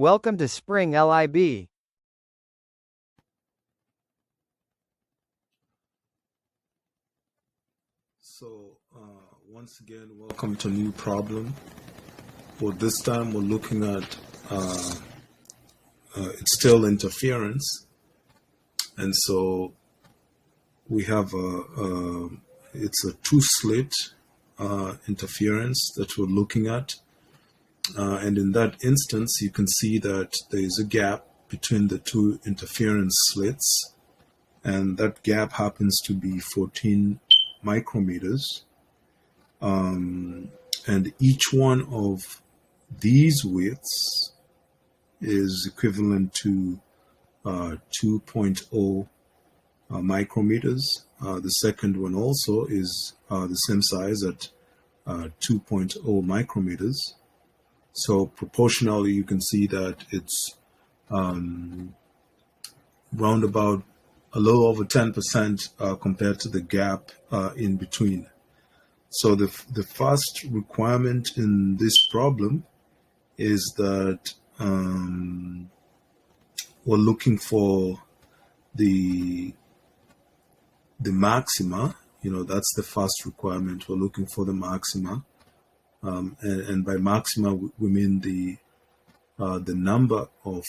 Welcome to springlib. So once again, welcome to a new problem. Well, this time we're looking at it's still interference, and so we have it's a two-slit interference that we're looking at, and in that instance, you can see that there is a gap between the two interference slits, and that gap happens to be 14 micrometers, and each one of these widths is equivalent to 2.0 micrometers. The second one also is the same size at 2.0 micrometers. So proportionally, you can see that it's round about a little over 10% compared to the gap in between. So the first requirement in this problem is that we're looking for the maxima. That's the first requirement. We're looking for the maxima, and by maxima we mean the number of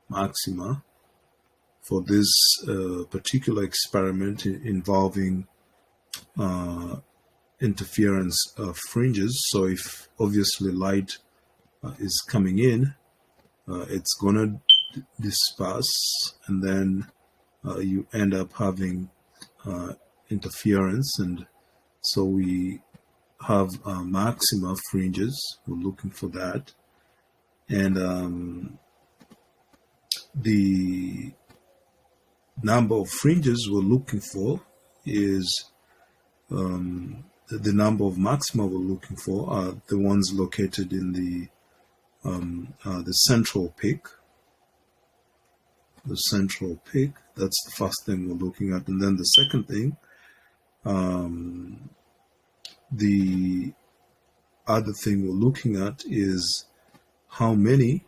maxima for this particular experiment involving interference fringes. So if obviously light is coming in, it's gonna disperse, and then you end up having interference, and so we have maxima fringes. We're looking for that, and the number of fringes we're looking for is the number of maxima we're looking for are the ones located in the central peak. The central peak, that's the first thing we're looking at. And then the second thing, the other thing we're looking at is how many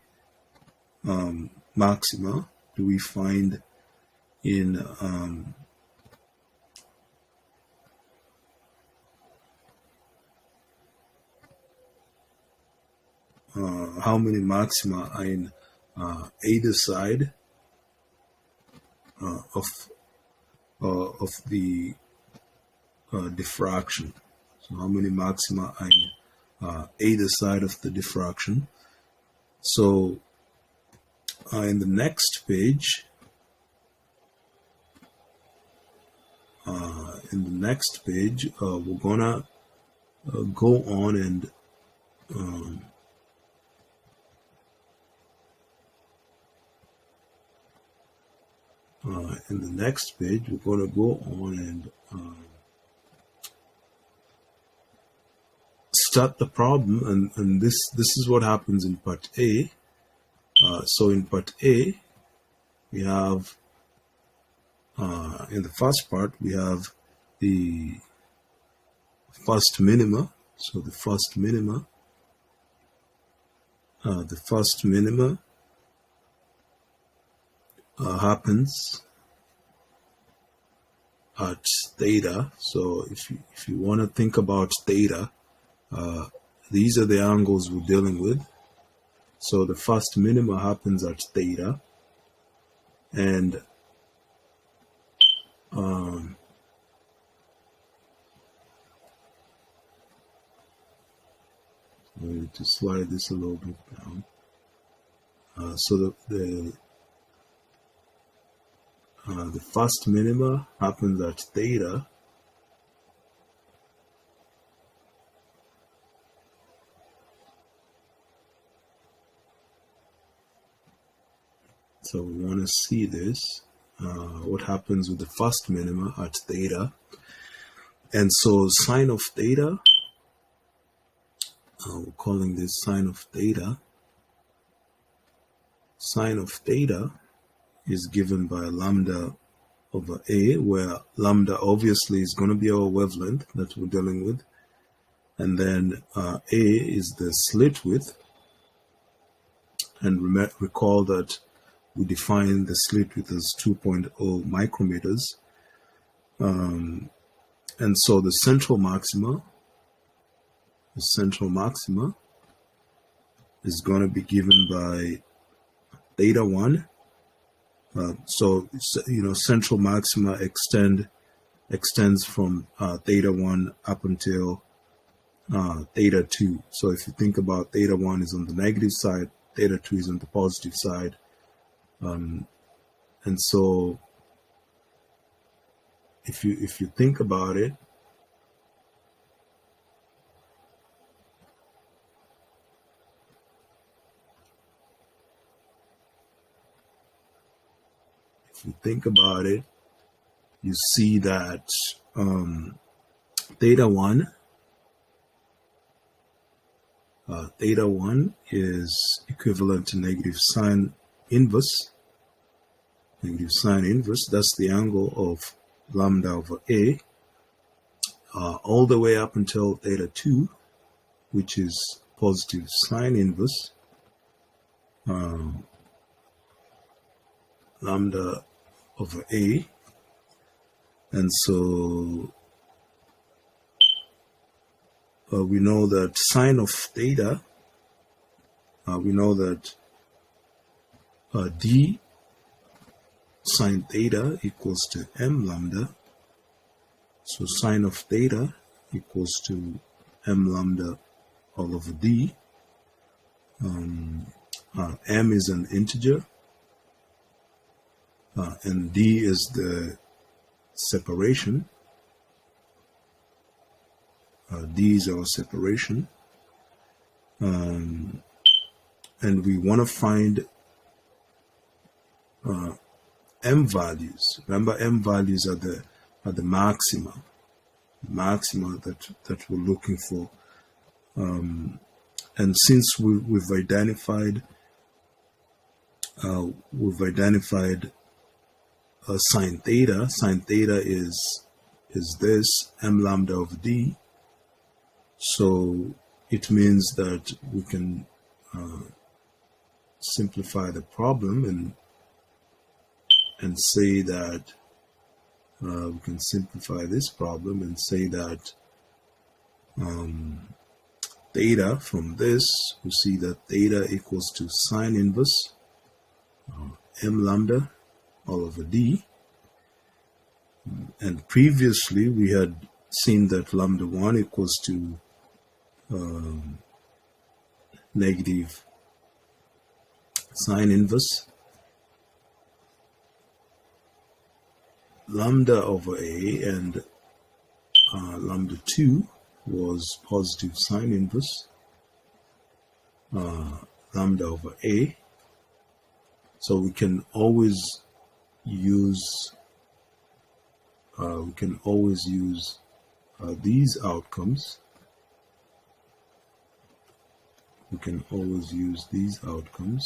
maxima do we find in how many maxima are in either side of the diffraction. So how many maxima are in either side of the diffraction. So in the next page, we're gonna go on and in the next page, we're going to go on and start the problem, and this is what happens in part A. So in part A, we have in the first part we have the first minima. So the first minima happens at theta. So if you want to think about theta, these are the angles we're dealing with. So the first minima happens at theta, and I need to slide this a little bit down. So the first minima happens at theta, so we want to see this, what happens with the first minima at theta. And so sine of theta, we're calling this sine of theta. Sine of theta is given by lambda over A, where lambda obviously is going to be our wavelength that we're dealing with, and then A is the slit width, And recall that we define the slit width as 2.0 micrometers. And so the central maxima is going to be given by theta 1. So central maxima extends from theta 1 up until theta 2. So if you think about theta 1 is on the negative side, theta 2 is on the positive side. And so if you think about it, you see that theta 1 is equivalent to negative sine inverse. That's the angle of lambda over A, all the way up until theta 2, which is positive sine inverse lambda over A. And so we know that sine of theta, we know that d sine theta equals to m lambda. So sine of theta equals to m lambda all over d. M is an integer, and d is the separation. D is our separation, and we want to find m values. Remember, m values are the maxima that we're looking for. And since we've identified sine theta is this m lambda of d. So it means that we can simplify the problem and say that we can simplify this problem and say that theta, from this we see that theta equals to sine inverse m lambda all over d. And previously we had seen that lambda 1 equals to negative sine inverse lambda over A, and lambda 2 was positive sine inverse lambda over A. So we can always use these outcomes.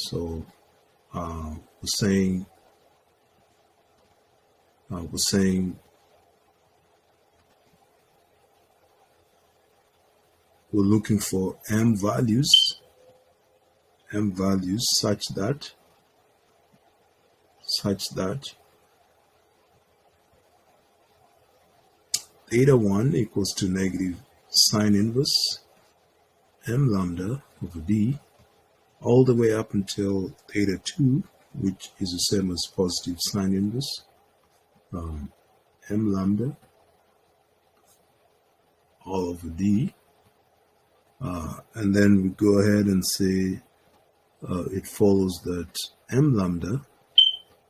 So we're saying we're looking for m values such that theta 1 equals to negative sine inverse m lambda over d, all the way up until theta 2, which is the same as positive sine inverse m lambda all over d. And then we go ahead and say it follows that m lambda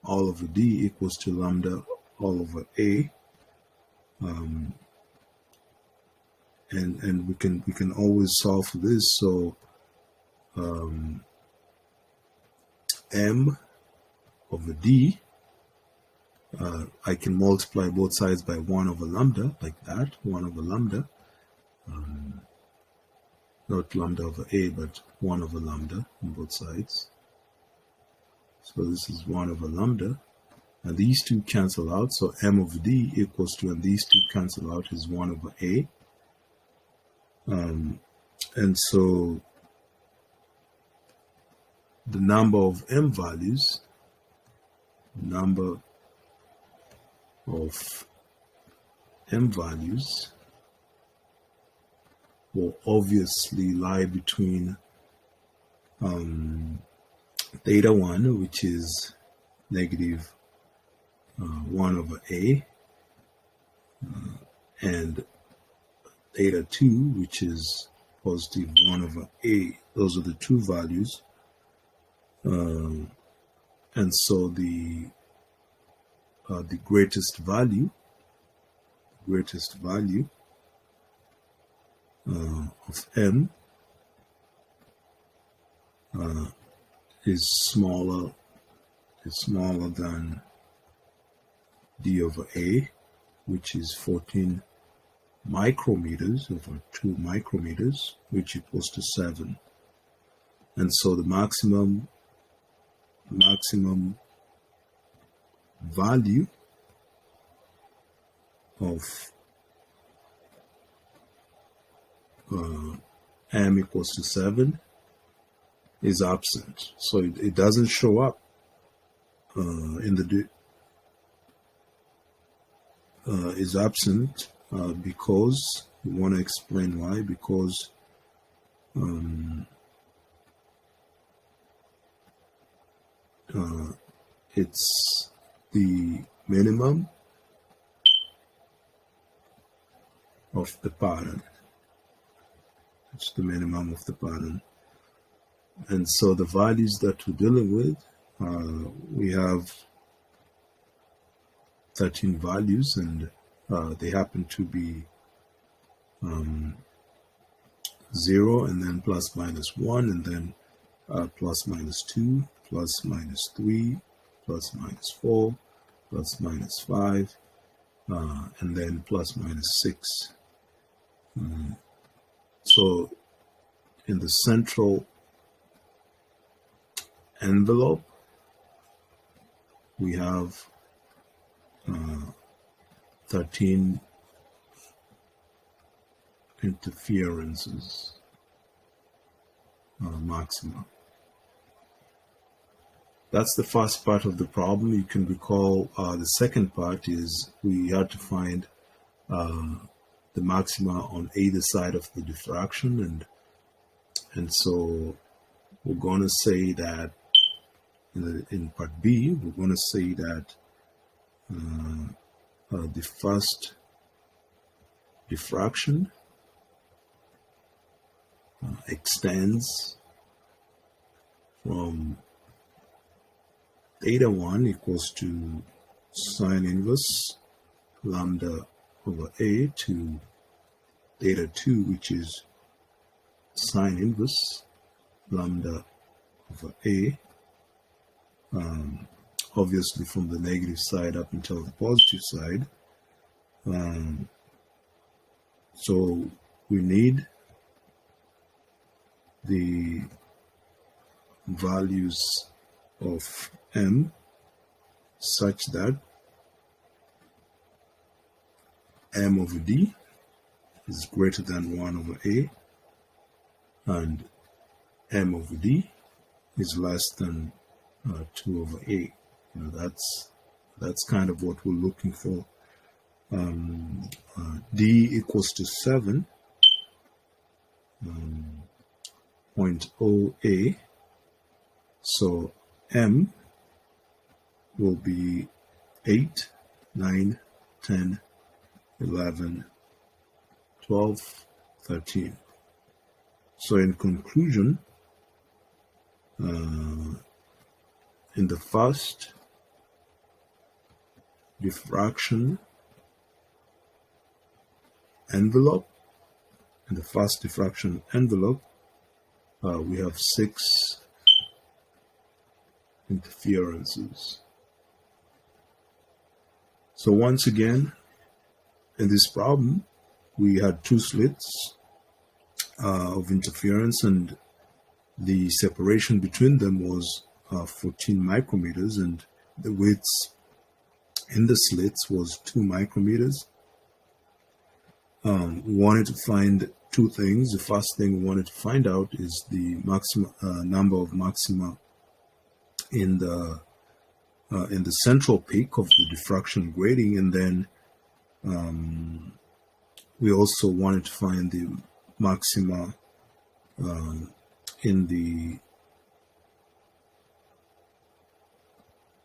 all over d equals to lambda all over A. And we can always solve for this. So m over d, I can multiply both sides by 1 over lambda, like that, 1 over lambda, not lambda over A, but 1 over lambda on both sides. So this is 1 over lambda, and these two cancel out, so m over d equals to, and these two cancel out, is 1 over A. And so the number of M values, number of M values will obviously lie between theta 1, which is negative 1 over A, and theta 2, which is positive 1 over A. Those are the two values. And so the greatest value of M is smaller than D over A, which is 14 micrometers over 2 micrometers, which equals to 7. And so the maximum value of M equals to 7 is absent. So it doesn't show up in the is absent because we want to explain why. Because it's the minimum of the pattern. It's the minimum of the pattern. And so the values that we're dealing with, we have 13 values, and they happen to be 0, and then plus minus 1, and then plus minus 2, plus minus 3, plus minus 4, plus minus 5, and then plus minus 6. So in the central envelope, we have 13 interferences maxima. That's the first part of the problem. You can recall the second part is we had to find the maxima on either side of the diffraction, and so we're going to say that in part B, we're going to say that the first diffraction extends from theta 1 equals to sine inverse lambda over A to theta 2, which is sine inverse lambda over A, obviously from the negative side up until the positive side. So we need the values of M such that M over D is greater than 1 over A, and M over D is less than 2 over A. That's kind of what we're looking for. D equals to 7, 0.0 A, so M will be 8, 9, 10, 11, 12, 13. So in conclusion, in the first diffraction envelope, we have 6 interferences. So once again, in this problem, we had 2 slits of interference, and the separation between them was 14 micrometers, and the width in the slits was 2 micrometers. We wanted to find 2 things. The first thing we wanted to find out is the number of maxima in the central peak of the diffraction grading, and then we also wanted to find the maxima in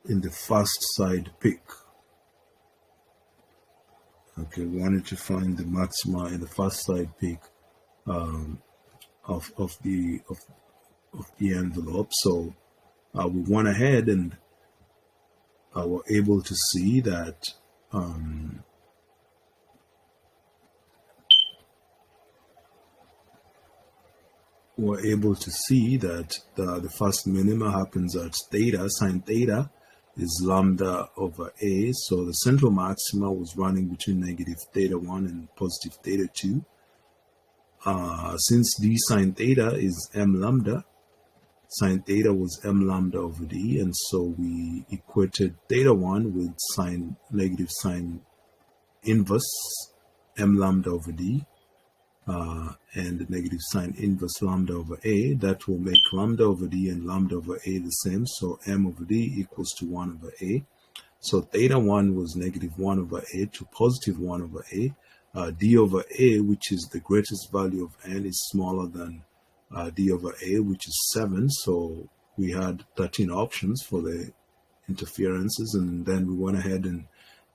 the fast side peak. Okay, we wanted to find the maxima in the fast side peak of the envelope. So we went ahead and were able to see that the first minima happens at theta. Sine theta is lambda over a. So the central maxima was running between negative theta 1 and positive theta 2. Since d sine theta is m lambda, sine theta was m lambda over d, and so we equated theta 1 with negative sine inverse m lambda over d, and negative sine inverse lambda over a. That will make lambda over d and lambda over a the same, so m over d equals to 1 over a. So theta 1 was negative 1 over a to positive 1 over a. D over a, which is the greatest value of n, is smaller than d over a, which is 7. So we had 13 options for the interferences, and then we went ahead and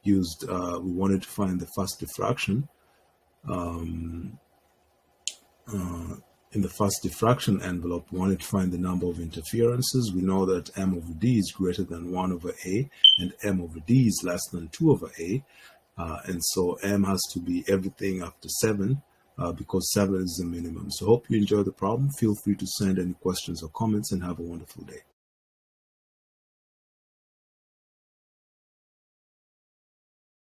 used, we wanted to find the fast diffraction. In the fast diffraction envelope, we wanted to find the number of interferences. We know that m over d is greater than 1 over a, and m over d is less than 2 over a. And so m has to be everything after 7, because 7 is the minimum. So hope you enjoy the problem. Feel free to send any questions or comments, and have a wonderful day.